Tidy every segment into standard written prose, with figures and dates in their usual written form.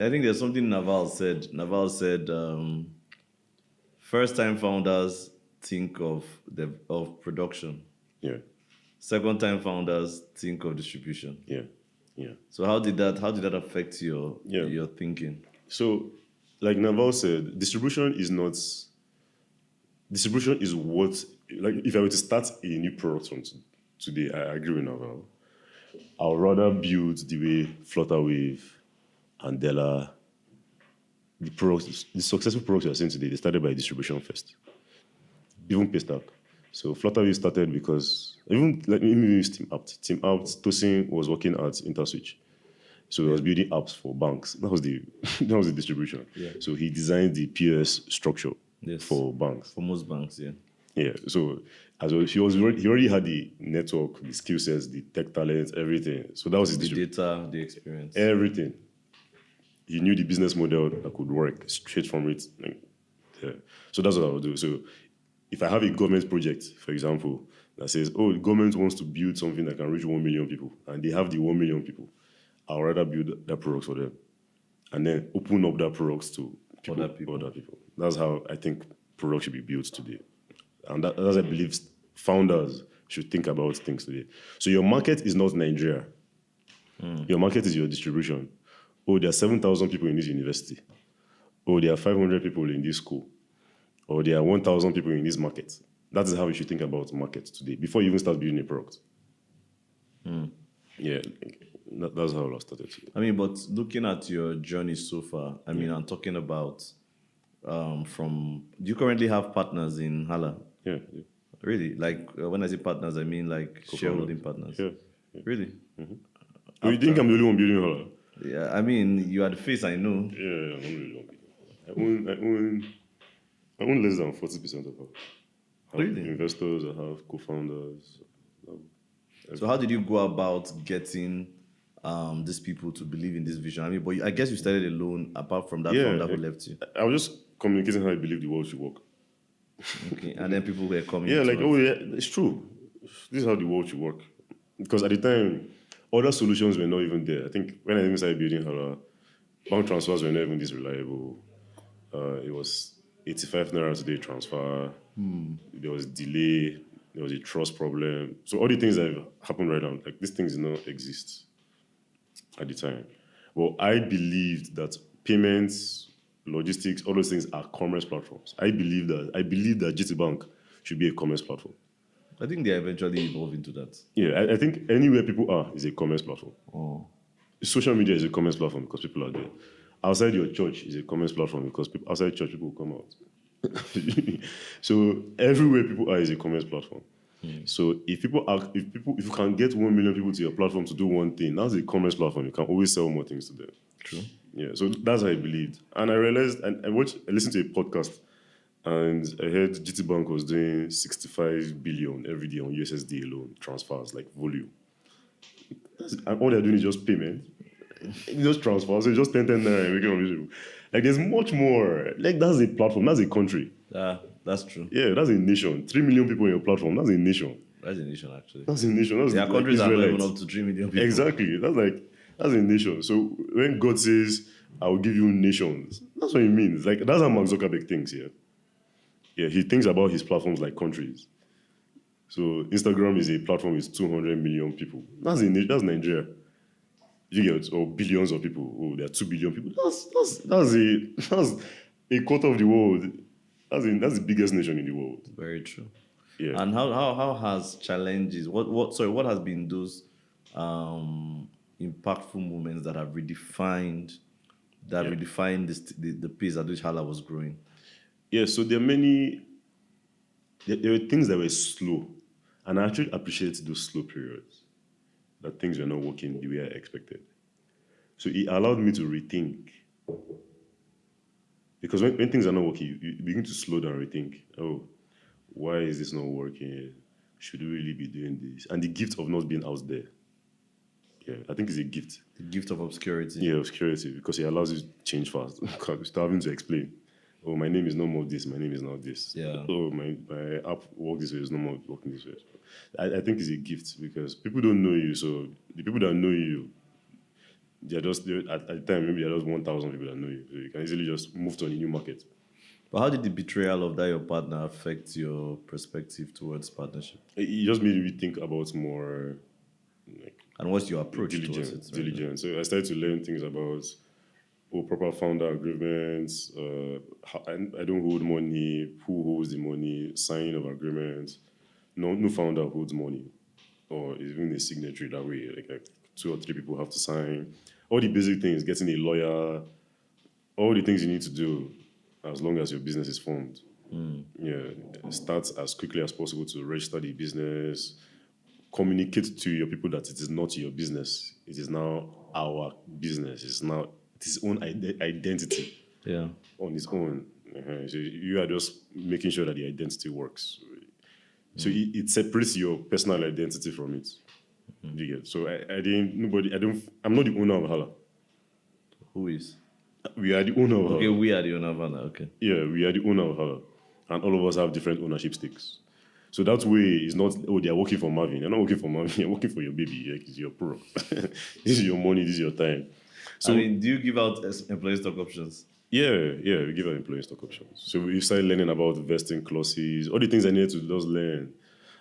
I think there's something Naval said. Naval said, first-time founders think of production. Yeah, Second-time founders think of distribution. yeah, yeah. So how did that affect your Yeah. your thinking? So, like Naval said, distribution is what, like, if I were to start a new product from today, I agree with Naval. I would rather build the way Flutterwave, Andela, the successful products you are seeing today, they started by distribution first. Even Paystack. So Flutterwave started because, even like me use Team Apt. Team Apt, Tosin was working at InterSwitch. So he was building apps for banks. That was the that was the distribution. Yeah. So he designed the POS structure Yes. for banks. For most banks, yeah. Yeah. So as well, he already had the network, the skill sets, the tech talent, everything. So that was his The distribution. data, the experience. Everything. He knew the business model that could work straight from it. Yeah. So that's what I would do. So if I have a government project, for example, that says, oh, the government wants to build something that can reach 1 million people, and they have the 1 million people, I'd rather build that product for them and then open up that product to Other people. Other people. That's how I think product should be built today. And that's I believe founders should think about things today. So your market is not Nigeria. Your market is your distribution. Oh, there are 7,000 people in this university. Oh, there are 500 people in this school. Or there are 1,000 people in this market. That is how you should think about market today before you even start building a product. Yeah, that's how I started. I mean, but looking at your journey so far, I mean, I'm talking about do you currently have partners in Hala? Yeah. Really? Like, when I say partners, I mean like shareholding partners. Yeah. Really? Oh, you think I'm the only one building Hala? Yeah, I mean, you are the face, I know. Yeah, I'm the only one building. I own less than 40% of Hala. I have Really? investors, I have co-founders. So how did you go about getting these people to believe in this vision? I mean, but I guess you started alone, apart from that founder who left you. I was just communicating how I believe the world should work. Okay, and then people were coming. Yeah, like, towards- oh yeah, it's true. This is how the world should work. Because at the time, other solutions were not even there. I think when I even started building Hala, bank transfers were not even this reliable. It was 85 naira today transfer. There was delay. There was a trust problem. So all the things that have happened right now, like, these things did not exist at the time. Well, I believed that payments, logistics, all those things are commerce platforms. I believe that GT Bank should be a commerce platform. I think they eventually evolve into that. Yeah, I think anywhere people are is a commerce platform. Oh. Social media is a commerce platform because people are there. Outside your church is a commerce platform because outside church people will come out. So everywhere people are is a commerce platform. So if you can get 1 million people to your platform to do one thing, that's a commerce platform. You can always sell more things to them. True. Yeah, so that's how I believed. And I realized, and I listened to a podcast, and I heard GT Bank was doing 65 billion every day on USSD alone, transfers, like volume. And all they're doing is just payment. Just transfers, so just 10 naira, making all these people. Like, there's much more. Like, that's a platform, that's a country. That's true. Yeah, that's a nation. 3 million people in your platform, that's a nation. That's a nation, actually. That's a nation. That's There are like countries that are not even Israelites. up to 3 million people. Exactly. That's a nation. So when God says, I will give you nations, that's what he means. Like, that's how Mark Zuckerberg thinks here. Yeah, he thinks about his platforms like countries. So Instagram is a platform with 200 million people. That's Nigeria. You get, or billions of people. Oh, there are 2 billion people. That's a quarter of the world. That's the biggest nation in the world. Very true. Yeah. And how has challenges? What has been those impactful moments that have redefined the pace at which Hala was growing? Yeah, so there were things that were slow. And I actually appreciate those slow periods, that things were not working the way I expected. So it allowed me to rethink. Because when things are not working, you begin to slow down and rethink, oh, why is this not working? Should we really be doing this? And the gift of not being out there. Yeah, I think it's a gift. The gift of obscurity. Yeah, obscurity, because it allows you to change fast. Because you start having to explain. Oh, my name is no more this, my name is not this. Yeah. Oh, my app works this way, it's no more working this way. I think it's a gift because people don't know you, so the people that know you, at the time, maybe there are just 1,000 people that know you. So you can easily just move to a new market. But how did the betrayal of that your partner affect your perspective towards partnership? It just made me think about more like And what's your approach towards diligence. it? Right? Diligence. So I started to learn things about proper founder agreements. I don't hold money. Who holds the money? Signing of agreements. No founder holds money, or even a signatory that way. Like 2 or 3 people have to sign. All the basic things, getting a lawyer, all the things you need to do as long as your business is formed. Yeah, start as quickly as possible to register the business, communicate to your people that it is not your business. It is now our business. It's now its own identity Yeah. on its own. So you are just making sure that the identity works. So it separates your personal identity from it. You get? So I'm not the owner of Hala. Who is? We are the owner of Okay, Hala. we are the owner of Hala. Okay. Yeah, we are the owner of Hala. And all of us have different ownership stakes. So that way it's not, they're working for Marvin. You're not working for Marvin, you're working for your baby. Like, it's your pro. This is your money, this is your time. So, I mean, do you give out employee stock options? Yeah, we give our employees stock options. So we started learning about vesting clauses, all the things I needed to just learn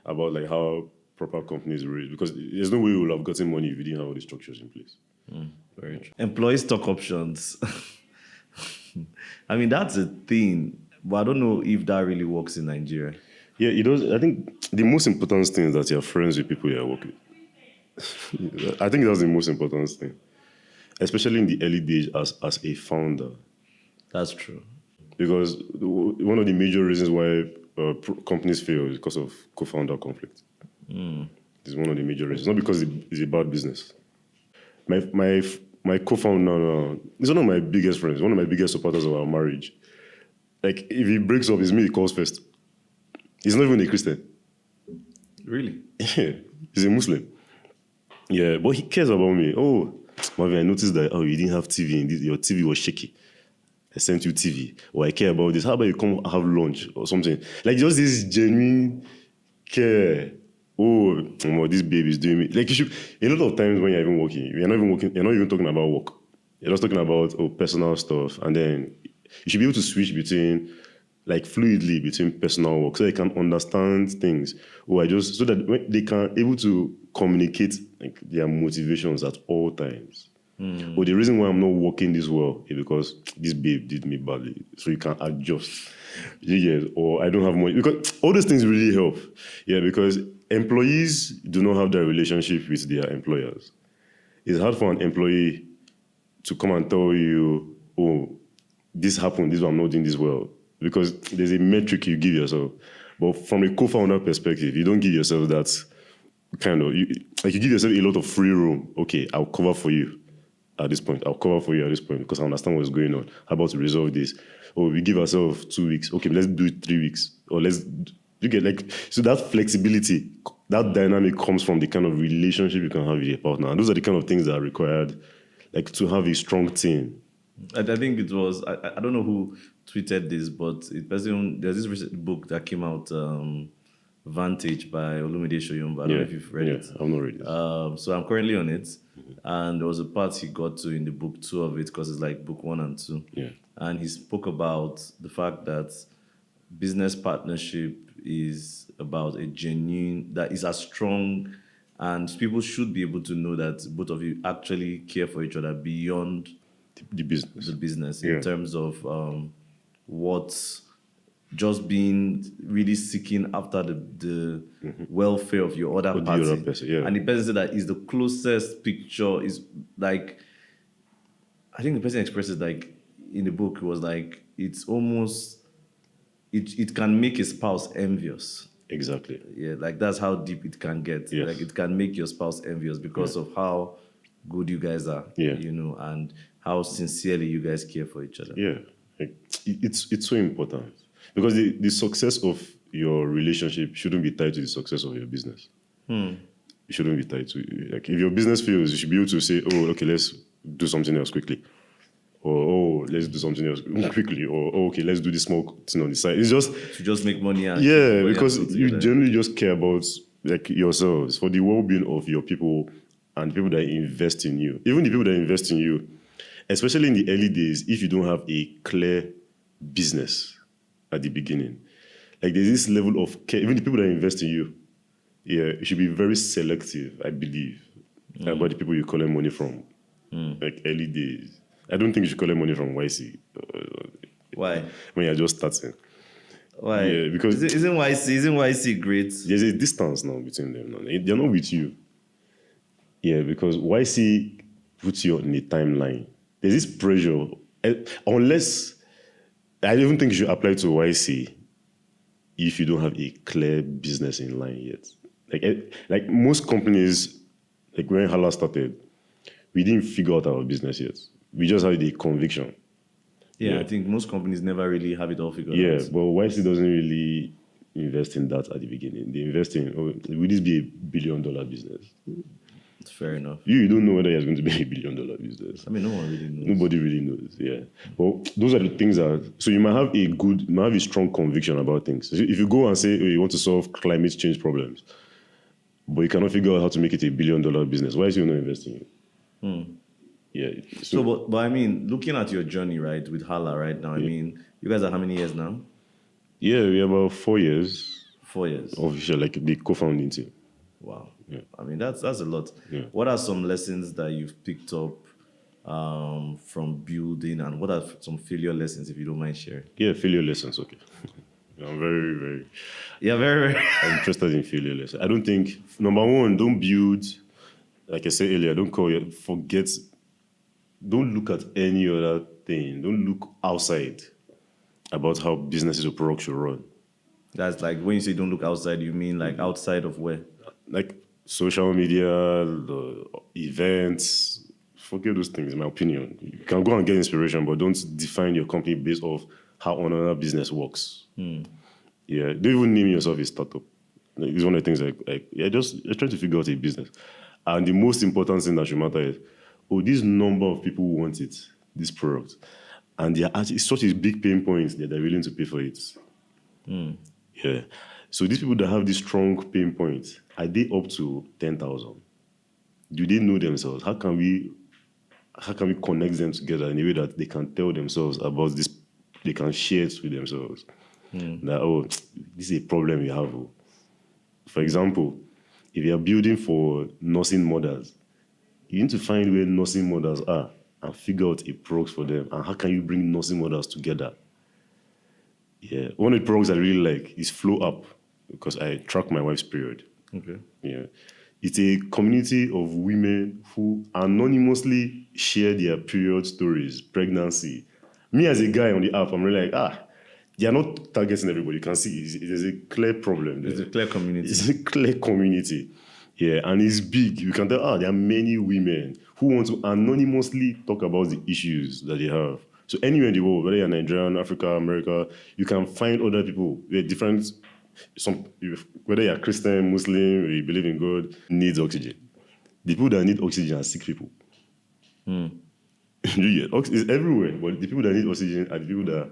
about, like how proper companies raise, because there's no way we would have gotten money if we didn't have all the structures in place. Very true. Employee stock options. I mean, that's a thing, but I don't know if that really works in Nigeria. Yeah, it does. I think the most important thing is that you're friends with people you're working with. I think that's the most important thing, especially in the early days as a founder. That's true. Because one of the major reasons why companies fail is because of co-founder conflict. It's one of the major reasons. Not because it's a bad business. My co-founder, he's one of my biggest friends, one of my biggest supporters of our marriage. Like, if he breaks up, it's me he calls first. He's not even a Christian. Really? Yeah, he's a Muslim. Yeah, but he cares about me. Oh, Marvin, I noticed that, you didn't have TV and your TV was shaky. I sent you TV, or I care about this. How about you come have lunch or something? Like, just this genuine care. Oh, this baby is doing me. Like, you should, a lot of times when you're even working, you're not even talking about work. You're just talking about personal stuff. And then you should be able to switch between, like, fluidly between personal work so they can understand things. So that they can able to communicate, like, their motivations at all times. Or the reason why I'm not working this well is because this babe did me badly. So you can adjust. Or I don't have money. Because all those things really help. Yeah, because employees do not have that relationship with their employers. It's hard for an employee to come and tell you, this happened, this is why I'm not doing this well. Because there's a metric you give yourself. But from a co-founder perspective, you don't give yourself that kind of, you give yourself a lot of free room. Okay, I'll cover for you at this point. I'll cover for you at this point because I understand what's going on. How about to resolve this? Or we give ourselves 2 weeks. Okay, let's do it 3 weeks. Or you get, like, so that flexibility, that dynamic comes from the kind of relationship you can have with your partner. And those are the kind of things that are required, like, to have a strong team. I think it was, I don't know who tweeted this, but there's this recent book that came out, Vantage by Olumide Soyomba. I don't know if you've read it. I've not read it. So I'm currently on it. And there was a part he got to in the book 2 of it, because it's like book 1 and 2. Yeah. And he spoke about the fact that business partnership is about that is as strong, and people should be able to know that both of you actually care for each other beyond the business. in terms of what's just being really seeking after the welfare of your other party. The other person, yeah. And the person said that is the closest picture, is like, I think the person expresses, like, in the book, it was like, it's almost, it can make a spouse envious. Exactly. Yeah, like, that's how deep it can get. Yes. Like, it can make your spouse envious because of how good you guys are, and how sincerely you guys care for each other. Yeah, like, it's so important. Because the success of your relationship shouldn't be tied to the success of your business. It shouldn't be tied to, like, if your business fails, you should be able to say, okay, let's do something else quickly. Or, let's do something else quickly. Or, okay, let's do this small thing on the side. It's just to just make money. And because you generally just care about, like, yourselves, for the well-being of your people and people that invest in you. Even the people that invest in you, especially in the early days, if you don't have a clear business at the beginning, like there's this level of care. Even the people that invest in you, you should be very selective, I believe, about the people you collect money from. Like early days. I don't think you should collect money from YC Why? when you're just starting. Why? Yeah, because isn't YC great? there's a distance now between them. Now. They're not with you. Yeah, because YC puts you on a timeline. There's this pressure. Unless, I don't even think you should apply to YC if you don't have a clear business in line yet. Like most companies, like when Hala started, we didn't figure out our business yet. We just had the conviction. Yeah, Yeah. I think most companies never really have it all figured Yeah, out. but YC doesn't really invest in that at the beginning. They invest in, will this be $1 billion business? It's fair enough. You don't know whether it's going to be $1 billion business. I mean, no one really knows. Nobody really knows, yeah. Well, those are the things that, so you might have a strong conviction about things. So if you go and say, you want to solve climate change problems, but you cannot figure out how to make it $1 billion business, why is you not investing in it? Yeah. So, but I mean, looking at your journey, right, with Hala right now, I mean, you guys are how many years now? Yeah, we have about 4 years 4 years. official, like the co-founding team. Wow. Yeah. I mean, that's a lot. Yeah. What are some lessons that you've picked up from building, and what are some failure lessons, if you don't mind sharing? Yeah, failure lessons, okay. I'm very, very Yeah, very, very. I'm interested in failure lessons. I don't think, number one, don't build, like I said earlier, don't look at any other thing. Don't look outside about how businesses or products should run. That's like, when you say don't look outside, you mean like outside of where? Like social media, the events, forget those things, in my opinion. You can go and get inspiration, but don't define your company based off how another business works. Yeah, don't even name yourself a startup. Like, it's one of the things just try to figure out a business. And the most important thing that should matter is, this number of people who want it, this product. And it's such a big pain point that they're willing to pay for it. Yeah. So these people that have this strong pain point, are they up to 10,000? Do they know themselves? How can we connect them together in a way that they can tell themselves about this, they can share it with themselves? That, this is a problem you have. For example, if you are building for nursing mothers, you need to find where nursing mothers are and figure out a product for them. And how can you bring nursing mothers together? Yeah. One of the products I really like is Flow Up, because I track my wife's period. Okay. Yeah. It's a community of women who anonymously share their period stories, pregnancy. Me as a guy on the app, I'm really like, they are not targeting everybody. You can see there's a clear problem there. It's a clear community. It's a clear community. Yeah, and it's big. You can tell, there are many women who want to anonymously talk about the issues that they have. So anywhere in the world, whether you're Nigerian, Africa, America, you can find other people with different, whether you're Christian, Muslim, or you believe in God, needs oxygen. The people that need oxygen are sick people. It's everywhere, but the people that need oxygen are the people that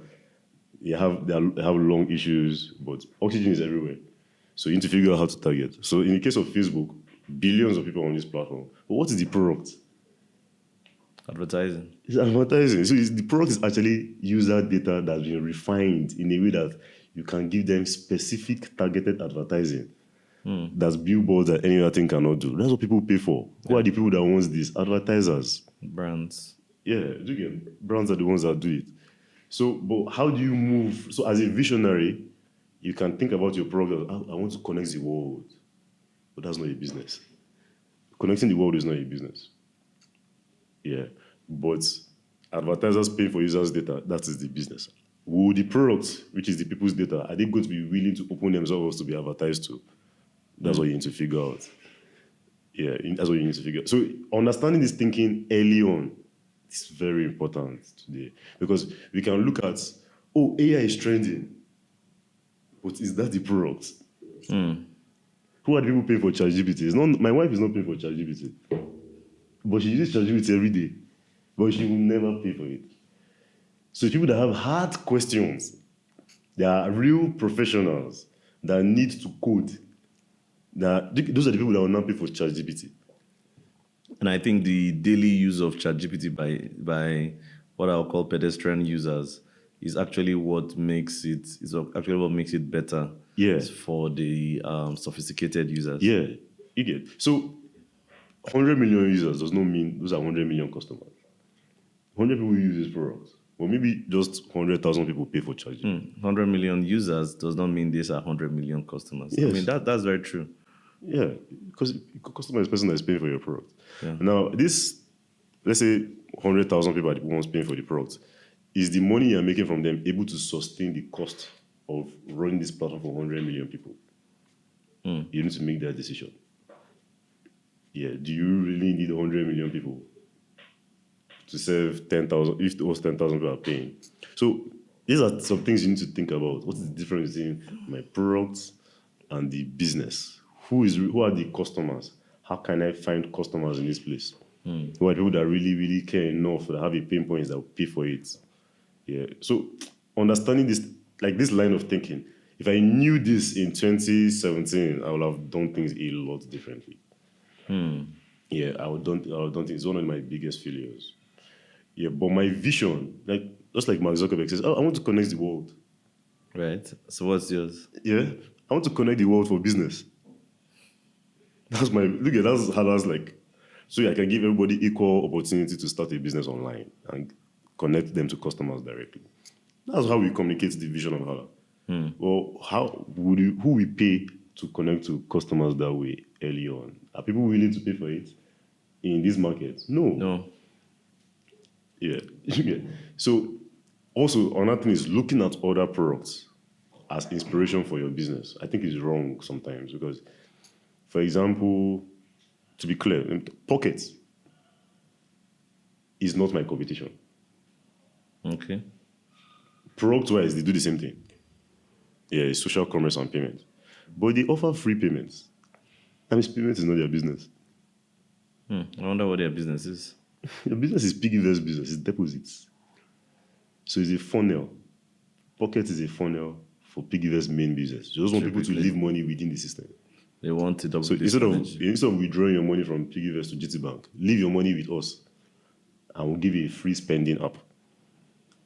they have lung issues, but oxygen is everywhere. So you need to figure out how to target. So in the case of Facebook, billions of people on this platform. But what is the product? Advertising. It's advertising. So the product is actually user data that's been refined in a way that you can give them specific targeted advertising. That's billboards that any other thing cannot do. That's what people pay for. Who are the people that want this? Advertisers. Brands. Yeah, do you get brands are the ones that do it. So, but how do you move? So as a visionary, you can think about your product. I want to connect the world. But that's not a business. Connecting the world is not a business. Yeah. But advertisers pay for users' data, that is the business. Will the product, which is the people's data, are they going to be willing to open themselves to be advertised to? That's what you need to figure out. Yeah, that's what you need to figure out. So understanding this thinking early on is very important today. Because we can look at, AI is trending. But is that the product? Who are the people paying for ChatGPT? My wife is not paying for ChatGPT. But she uses ChatGPT every day. But she will never pay for it. So people that have hard questions, they are real professionals that need to code. Those are the people that will not pay for ChatGPT. And I think the daily use of ChatGPT by what I'll call pedestrian users is actually what makes it is actually what makes it better Yeah, for the sophisticated users. yeah, you get. So 100 million users does not mean those are 100 million customers. 100 people use this product. Or maybe just 100,000 people pay for charging. 100 million users does not mean these are 100 million customers. I mean, Yes. that's very true. Yeah, because customer is the person that is paying for your product. Yeah. Now, this, let's say 100,000 people are the ones paying for the product. Is the money you're making from them able to sustain the cost of running this platform for 100 million people? You need to make that decision. Yeah, do you really need 100 million people to serve 10,000 if those 10,000 people are paying? So these are some things you need to think about. What is the difference between my products and the business? Who are the customers? How can I find customers in this place? Who are people that really, really care enough that have a pain point that will pay for it? Yeah. So understanding this, like this line of thinking, if I knew this in 2017, I would have done things a lot differently. Yeah, I would don't think it's one of my biggest failures. Yeah, but my vision, like just like Mark Zuckerberg says, oh, I want to connect the world. Right. So what's yours? Yeah, I want to connect the world for business. That's how that's like. So I can give everybody equal opportunity to start a business online and connect them to customers directly. That's how we communicate the vision of Hala. Well, who we pay to connect to customers that way early on? Are people willing to pay for it in this market? No. No. Yeah. Yeah. So also another thing is looking at other products as inspiration for your business. I think is wrong sometimes because, for example, to be clear, Pocket is not my competition. Okay. Product-wise, they do the same thing. Yeah, it's social commerce and payment. But they offer free payments. And payment is not their business. I wonder what their business is. Your business is piggyverse business, it's deposits. So it's a funnel. Pocket is a funnel for piggyverse main business. You just want people to leave money within the system. They want it up. So instead of withdrawing your money from piggyverse to GT Bank, leave your money with us and we'll give you a free spending app.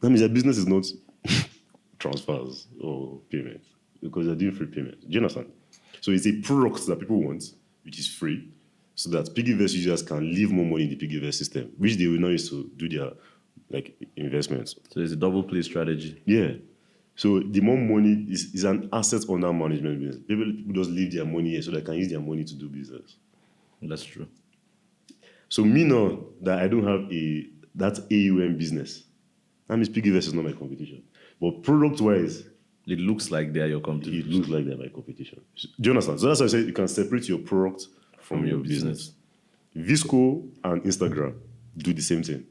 That means their business is not transfers or payment because they're doing free payment. Do you understand? So it's a product that people want, which is free, so that piggyverse users can leave more money in the piggyverse system, which they will now use to do their investments. So it's a double play strategy. Yeah. So the more money is an asset under management business. People just leave their money here so they can use their money to do business. That's true. So me now that I don't have that AUM business, that means piggyverse is not my competition. But product-wise, it looks like they're your competition. It looks like they're my competition. Do you understand? So that's why I said you can separate your product from your business. Visco and Instagram do the same thing.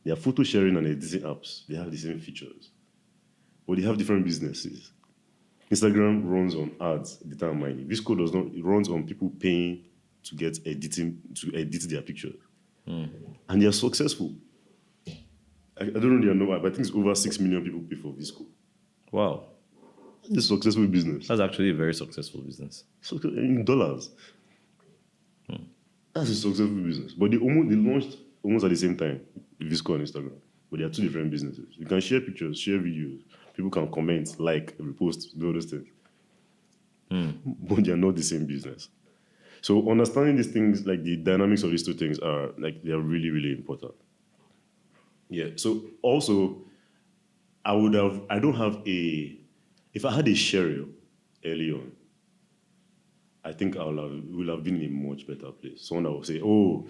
They are photo sharing and editing apps. They have the same features. But they have different businesses. Instagram runs on ads, data and mining. Visco does not. It runs on people paying to edit their pictures. And they are successful. I don't know their number, but I think it's over 6 million people pay for Visco. Wow. It's a successful business. That's actually a very successful business. So in dollars. That's a successful business. But they launched almost at the same time, Visco and Instagram. But they are two different businesses. You can share pictures, share videos. People can comment, like, repost, do all those things. But they are not the same business. So understanding these things, like the dynamics of these two things they are really, really important. Yeah. So also, if I had a Cheryl early on, I think we'll have been in a much better place. Someone that will say, oh,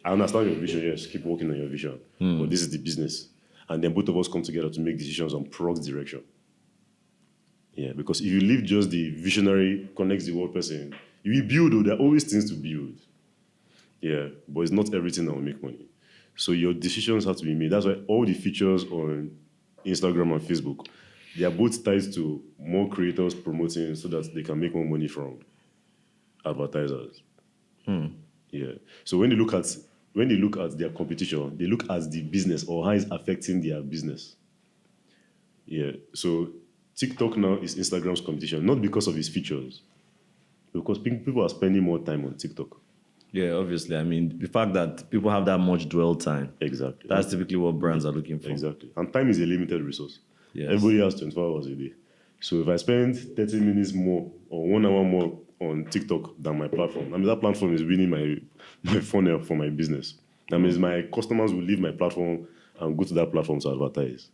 I understand your vision, yes, keep working on your vision, but this is the business. And then both of us come together to make decisions on product direction. Yeah, because if you leave just the visionary, connects the world person, you will build, though, there are always things to build. Yeah, but it's not everything that will make money. So your decisions have to be made. That's why all the features on Instagram and Facebook, they are both tied to more creators promoting so that they can make more money from advertisers. Yeah. So when they look at their competition, they look at the business or how it's affecting their business. Yeah. So TikTok now is Instagram's competition, not because of its features, because people are spending more time on TikTok. Yeah, obviously. I mean, the fact that people have that much dwell time, Exactly. that's typically what brands are looking for. Exactly. And time is a limited resource. Yes. Everybody has 24 hours a day. So if I spend 30 minutes more or 1 hour more on TikTok than my platform, I mean, that platform is winning my funnel for my business. That means my customers will leave my platform and go to that platform to advertise.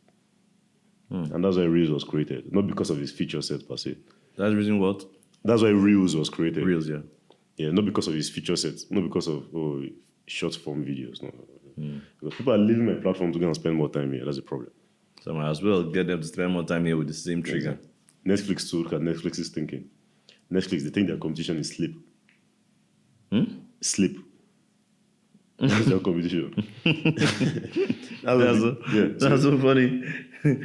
And that's why Reels was created, not because of its feature set per se. That's the reason what? That's why Reels was created. Reels, yeah. Yeah, not because of its feature sets, not because of short form videos. No. Because people are leaving my platform to go and spend more time here. That's the problem. So I might as well get them to spend more time here with the same trigger. Netflix too, look at Netflix's thinking. Netflix, they think their competition is sleep. Sleep. That's their competition. That's so funny.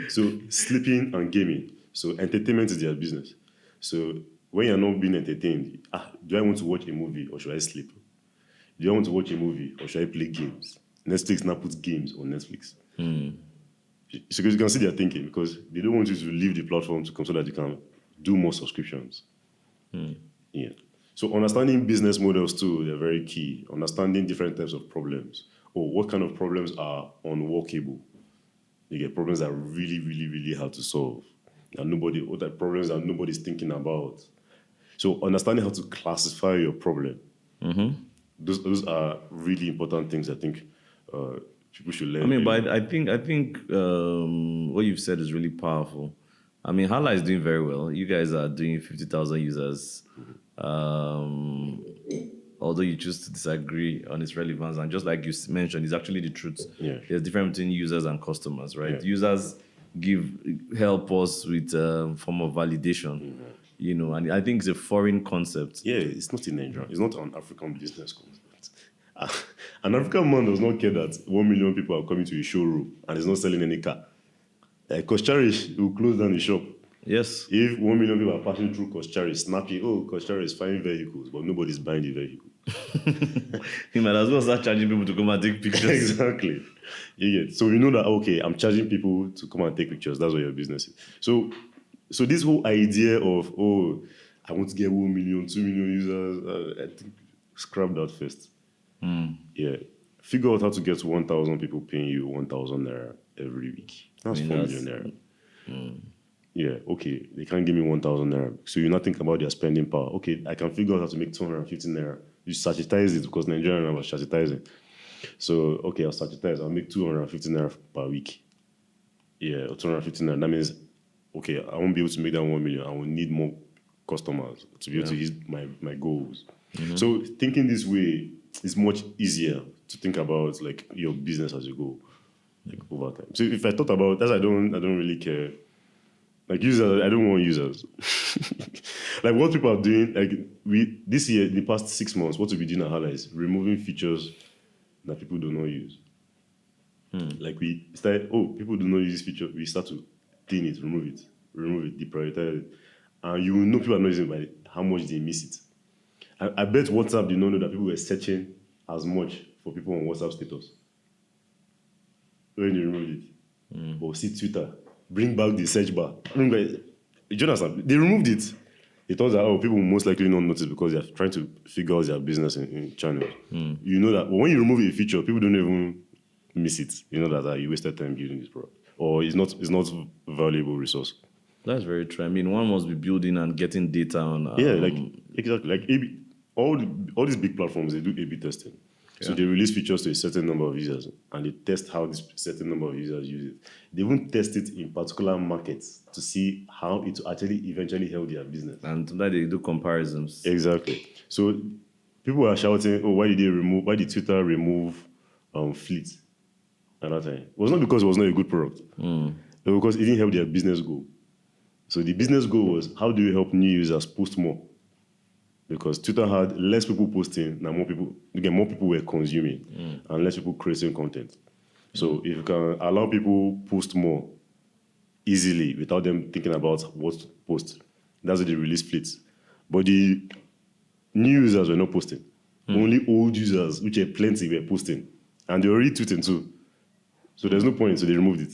So sleeping and gaming. So entertainment is their business. So when you're not being entertained, do I want to watch a movie or should I sleep? Do I want to watch a movie or should I play games? Netflix now puts games on Netflix. So you can see they're thinking because they don't want you to leave the platform to come so that you can do more subscriptions. Yeah. So understanding business models too, they're very key. Understanding different types of problems or what kind of problems are unworkable. You get problems that are really, really, really hard to solve. And what are problems that nobody's thinking about. So understanding how to classify your problem. Those are really important things I think people should learn. I mean, but I think what you've said is really powerful. I mean, Hala is doing very well. You guys are doing 50,000 users. Although you choose to disagree on its relevance, and just like you mentioned, it's actually the truth. Yeah. There's difference between users and customers, right? Yeah. Users help us with form of validation, you know, and I think it's a foreign concept. Yeah, it's not in Nigeria. It's not an African business concept. An African man does not care that 1 million people are coming to a showroom and is not selling any car. Like Coach Cherish will close down the shop. Yes. If 1 million people are passing through Coach Cherish, snapping, Coach Cherish is finding vehicles, but nobody's buying the vehicle. You might as well start charging people to come and take pictures. Exactly. You get. So you know that, okay, I'm charging people to come and take pictures. That's what your business is. So this whole idea of, I want to get 1 million, 2 million users, I think scrap that first. Yeah. Figure out how to get 1,000 people paying you 1,000 naira every week. That's 4 million naira. Yeah, okay, they can't give me 1,000 naira. So you're not thinking about their spending power. Okay, I can figure out how to make 250 naira. You sachetize it because Nigerian was sachetizing. So, okay, I'll sachetize. I'll make 250 naira per week. Yeah, 250 naira. That means, okay, I won't be able to make that 1 million. I will need more customers to be able to hit my goals. So thinking this way is much easier to think about like your business as you go, like over time. So if I thought about that, I don't really care. Like users, I don't want users. Like what people are doing, like this year, the past 6 months, what we've been doing at Hala is removing features that people do not use. Like we started, people do not use this feature. We start to clean it, remove it, deprioritize it. And you will know people are not using it by how much they miss it. I bet WhatsApp did not know that people were searching as much for people on WhatsApp status when you removed it. Or see Twitter, bring back the search bar. Jonathan, they removed it. They thought that people will most likely not notice because they're trying to figure out their business in channels. You know that when you remove a feature, people don't even miss it. You know that you wasted time building this product, or it's not a valuable resource. That's very true. I mean, one must be building and getting data on. Exactly. Like A/B, all these big platforms, they do A/B testing. So they release features to a certain number of users, and they test how this certain number of users use it. They even test it in particular markets to see how it actually eventually help their business. And that they do comparisons. Exactly. So people are shouting, why did Twitter remove Fleet at that time? It was not because it was not a good product. It was because it didn't help their business goal. So the business goal was, how do you help new users post more? Because Twitter had less people posting, now more people were consuming, and less people creating content. So if you can allow people post more easily without them thinking about what to post, that's why they release Fleets. But the new users were not posting. Only old users, which are plenty, were posting. And they were already tweeting too. So there's no point, so they removed it.